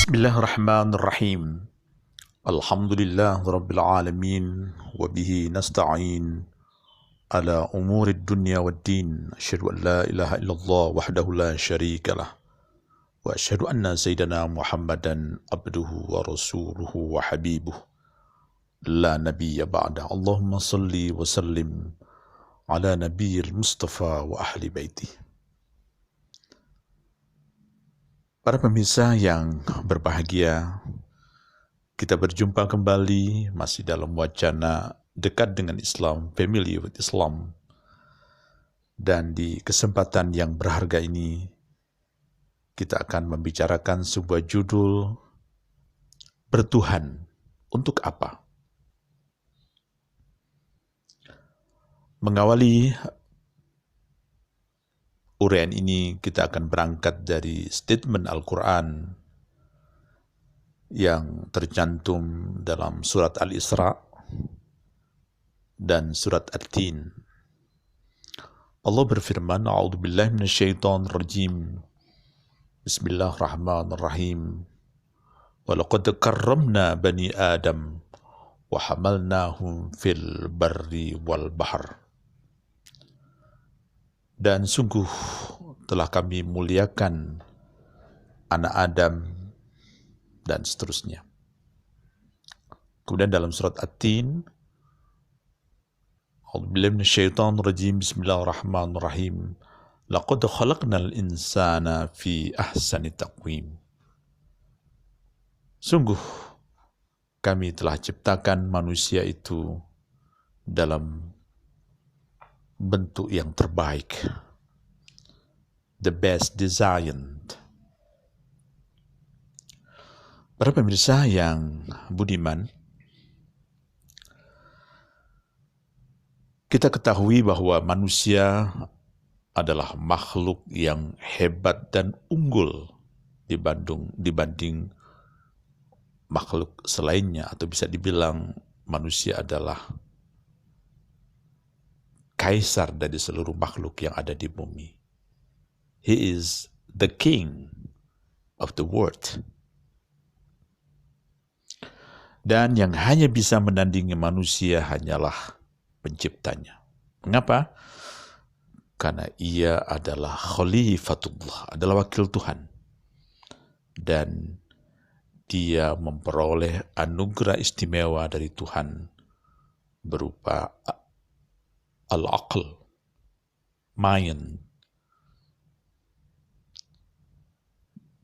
Bismillahirrahmanirrahim. Alhamdulillah Rabbil Alamin. Wabihi nasta'in ala umurid dunya wad din. Asyhadu an la ilaha illallah wahdahu la syarika lah. Wa asyhadu anna sayyidana Muhammadan abduhu wa rasuluhu wa habibuh. La nabiyya ba'da. Allahumma salli wa sallim ala nabiyyil Mustafa wa ahli baitih. Para pemirsa yang berbahagia, kita berjumpa kembali masih dalam wacana dekat dengan Islam, familiar with Islam. Dan di kesempatan yang berharga ini, kita akan membicarakan sebuah judul, Bertuhan untuk apa? Mengawali uraian ini, kita akan berangkat dari statement Al-Quran yang tercantum dalam surat Al-Isra dan surat At-Tin. Allah berfirman, A'udzubillahi minasyaitonirrajim. Bismillahirrahmanirrahim. Wa laqad karramna bani Adam wa hamalnahum fil barri wal bahr. Dan sungguh telah kami muliakan anak Adam dan seterusnya. Kemudian dalam surat At-Tin, A'udzubillahi minasyaitonirrajim. Bismillahirrahmanirrahim. Laqad khalaqnal insana fi ahsani taqwim. Sungguh kami telah ciptakan manusia itu dalam bentuk yang terbaik, the best designed. Para pemirsa yang budiman, kita ketahui bahwa manusia adalah makhluk yang hebat dan unggul dibanding makhluk selainnya, atau bisa dibilang manusia adalah kaisar dari seluruh makhluk yang ada di bumi. He is the king of the world. Dan yang hanya bisa menandingi manusia hanyalah penciptanya. Mengapa? Karena ia adalah khalifatullah, adalah wakil Tuhan. Dan dia memperoleh anugerah istimewa dari Tuhan berupa al-aql, mind.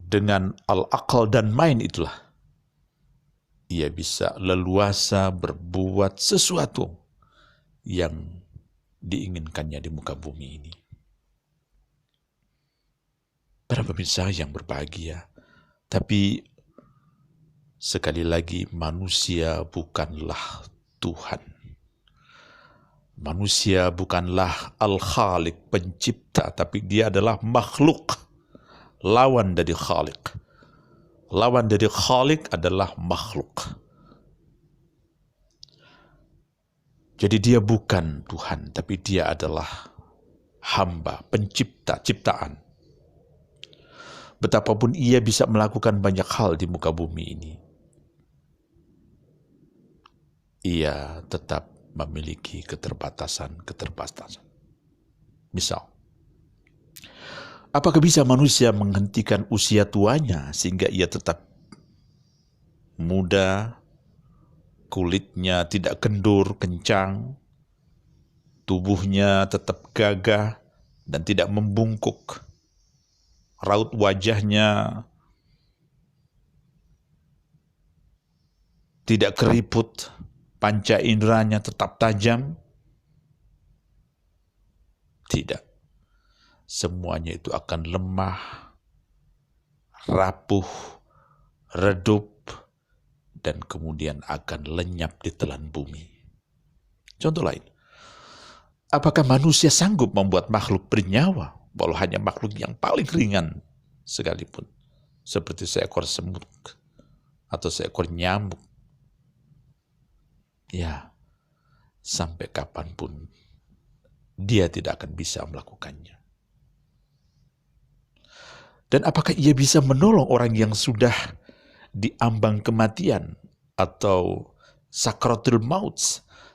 Dengan al-aql dan mind itulah ia bisa leluasa berbuat sesuatu yang diinginkannya di muka bumi ini. Para pemirsa yang berbahagia, tapi sekali lagi manusia bukanlah Tuhan. Manusia bukanlah Al-Khaliq, pencipta, tapi dia adalah makhluk, lawan dari Khaliq. Lawan dari Khaliq adalah makhluk. Jadi dia bukan Tuhan, tapi dia adalah hamba, pencipta, ciptaan. Betapapun ia bisa melakukan banyak hal di muka bumi ini, ia tetap memiliki keterbatasan. Misal, apakah bisa manusia menghentikan usia tuanya sehingga ia tetap muda, kulitnya tidak kendur, kencang, tubuhnya tetap gagah dan tidak membungkuk, raut wajahnya tidak keriput, panca inderanya tetap tajam? Tidak. Semuanya itu akan lemah, rapuh, redup, dan kemudian akan lenyap di telan bumi. Contoh lain, apakah manusia sanggup membuat makhluk bernyawa, walau hanya makhluk yang paling ringan sekalipun, seperti seekor semut atau seekor nyamuk? Ya, sampai kapanpun dia tidak akan bisa melakukannya. Dan apakah ia bisa menolong orang yang sudah di ambang kematian atau sakratul maut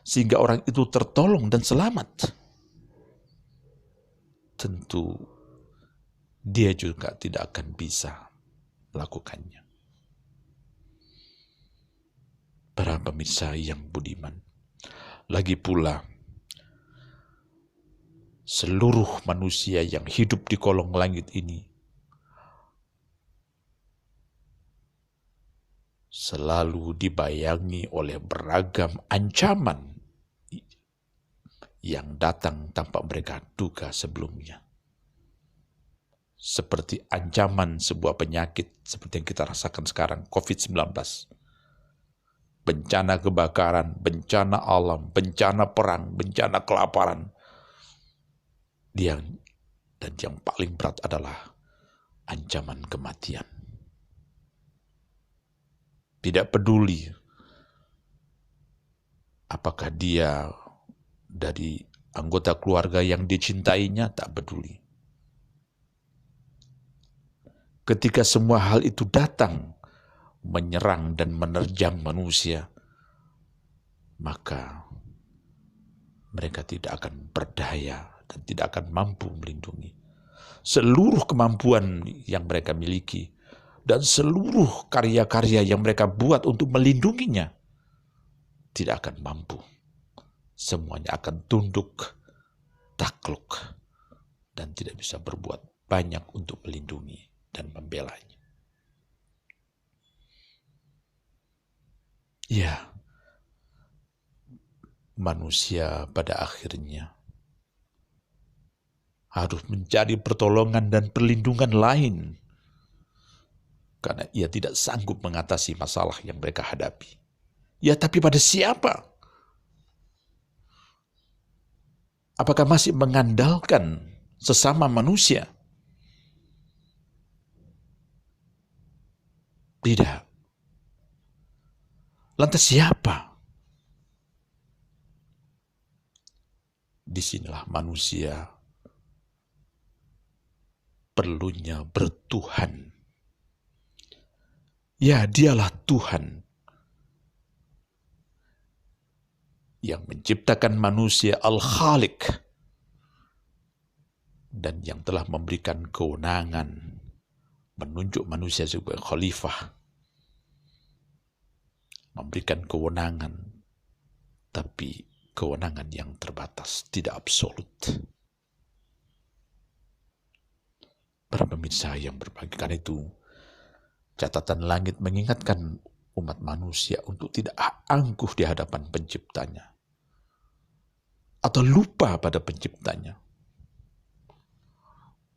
sehingga orang itu tertolong dan selamat, tentu dia juga tidak akan bisa melakukannya. Para pemirsa yang budiman, lagi pula seluruh manusia yang hidup di kolong langit ini selalu dibayangi oleh beragam ancaman yang datang tanpa mereka duga sebelumnya. Seperti ancaman sebuah penyakit seperti yang kita rasakan sekarang, COVID-19. Bencana kebakaran, bencana alam, bencana perang, bencana kelaparan. Dan yang paling berat adalah ancaman kematian. Tidak peduli apakah dia dari anggota keluarga yang dicintainya, tak peduli. Ketika semua hal itu datang, menyerang dan menerjang manusia, maka mereka tidak akan berdaya dan tidak akan mampu melindungi. Seluruh kemampuan yang mereka miliki dan seluruh karya-karya yang mereka buat untuk melindunginya tidak akan mampu. Semuanya akan tunduk, takluk, dan tidak bisa berbuat banyak untuk melindungi dan membelanya. Ya, manusia pada akhirnya harus mencari pertolongan dan perlindungan lain karena ia tidak sanggup mengatasi masalah yang mereka hadapi. Ya, tapi pada siapa? Apakah masih mengandalkan sesama manusia? Tidak. Lantas siapa? Disinilah manusia perlunya bertuhan. Ya, dialah Tuhan yang menciptakan manusia Al-Khaliq dan yang telah memberikan kewenangan menunjuk manusia sebagai khalifah, memberikan kewenangan, tapi kewenangan yang terbatas, tidak absolut. Para pemirsa yang berbahagia, karena itu catatan langit mengingatkan umat manusia untuk tidak angkuh di hadapan penciptanya atau lupa pada penciptanya.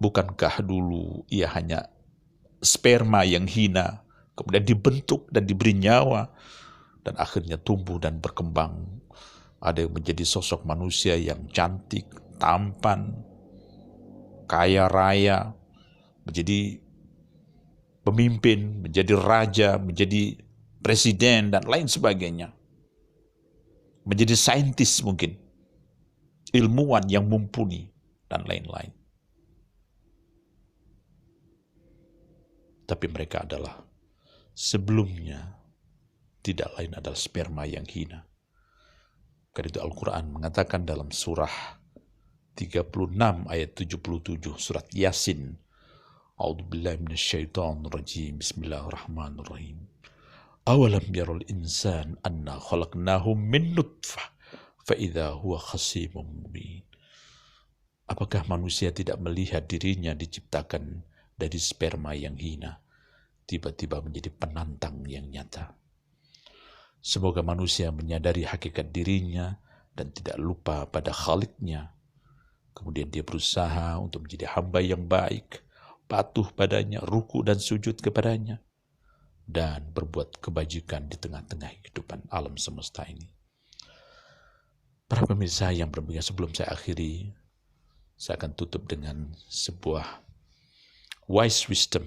Bukankah dulu ia hanya sperma yang hina, kemudian dibentuk dan diberi nyawa, dan akhirnya tumbuh dan berkembang. Ada yang menjadi sosok manusia yang cantik, tampan, kaya raya, menjadi pemimpin, menjadi raja, menjadi presiden, dan lain sebagainya. Menjadi saintis mungkin, ilmuwan yang mumpuni, dan lain-lain. Tapi mereka adalah sebelumnya tidak lain adalah sperma yang hina. Karena itu Al-Quran mengatakan dalam surah 36 ayat 77 surat Yasin, A'udzubillahi minasyaitonirrajim, Bismillahirrahmanirrahim. Awalam yarul insan anna khalaqnahu min nutfah fa idza huwa khasimun mubin. Apakah manusia tidak melihat dirinya diciptakan dari sperma yang hina, tiba-tiba menjadi penantang yang nyata? Semoga manusia menyadari hakikat dirinya dan tidak lupa pada Khalik-Nya. Kemudian dia berusaha untuk menjadi hamba yang baik, patuh padanya, ruku dan sujud kepadanya, dan berbuat kebajikan di tengah-tengah kehidupan alam semesta ini. Para pemirsa yang berbahagia, sebelum saya akhiri, saya akan tutup dengan sebuah wise wisdom.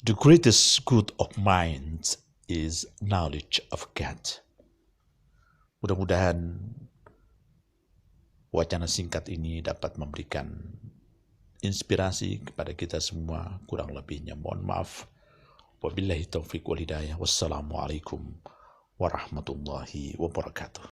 The greatest good of mind is knowledge of God. Mudah-mudahan wacana singkat ini dapat memberikan inspirasi kepada kita semua. Kurang lebihnya mohon maaf. Wabillahi taufiq wal hidayah. Wassalamualaikum warahmatullahi wabarakatuh.